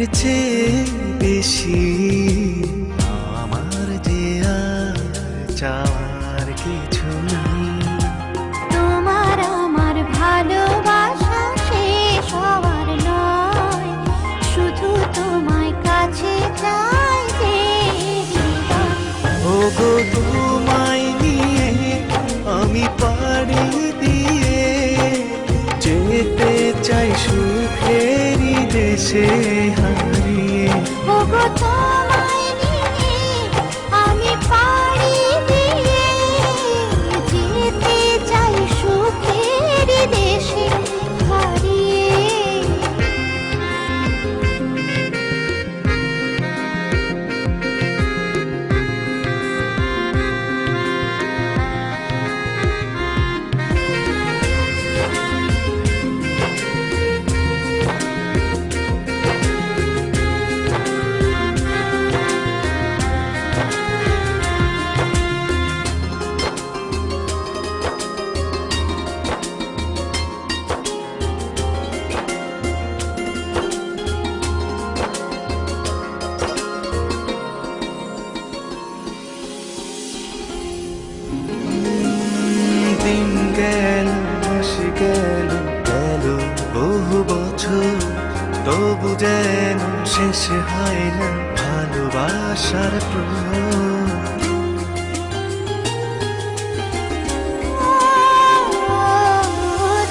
এর চেয়ে বেশি আমার যে আর চাওয়ার কিছু নেই। তোমার আমার ভালোবাসা শেষ হওয়ার নয়, শুধু তোমায় কাছে চাই যে হৃদয়। ওগো তোমায় নিয়ে আমি পাড়ি দিয়ে যেতে চাই সুখেরই দেশে হারিয়ে। ওগো তোমায় নিয়ে আমি পাড়ি দিয়ে যেতে চাই সুখের দেশে হারিয়ে। দিন গেল মাস গেল গেল বহু বছর, তবু যেন শেষ হয় না ভালোবাসার প্রহর।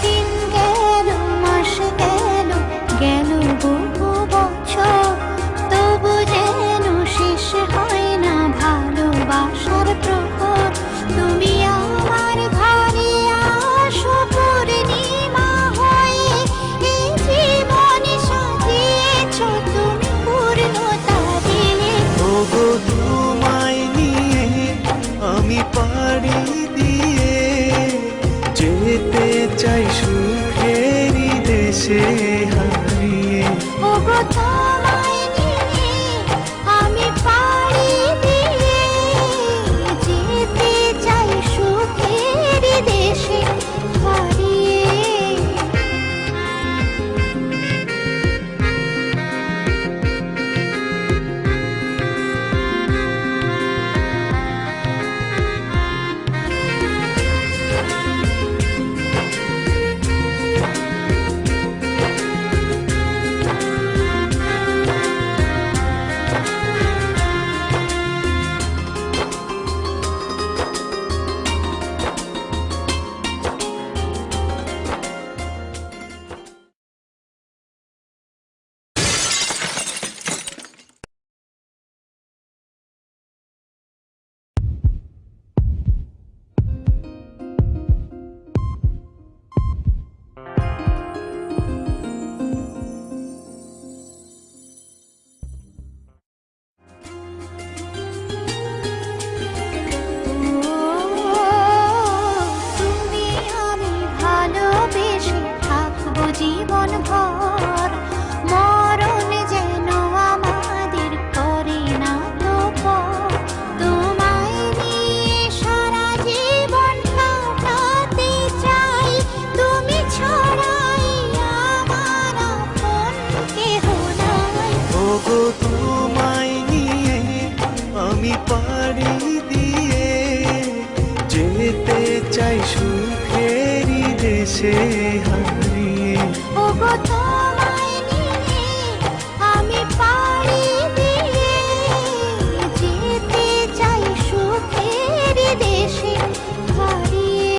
দিন গেল মাস গেল গেল বহু বছর, তবু যেন শেষ হয় না ভালোবাসার প্রহর। তুমি আমার ঘরে আসো পূর্ণিমা হয়ে, এই জীবনে সাজিয়েছ তুমি পূর্ণতা দিলে। ওগো তোমায় নিয়ে আমি পাড়ি দিয়ে যেতে চাই সুখেরই দেশে হারিয়ে। ওগো তোমায় নিয়ে আমি পাড়ি দিয়ে যেতে চাই সুখের দেশে হারিয়ে। তুমি আমি ভালোবেসে থাকবো জীবন ভর, মরণ যেন আমাদের করে না তো পর। তোমায় নিয়ে সারা জীবন কাটাতে চাই, তুমি ছড়াই আমার আপন কেহ নাই। ওগো তোমায় নিয়ে আমি পাড়ি দিয়ে যেতে চাই সুখেরই দেশে হারিয়ে। ওগো তোমায়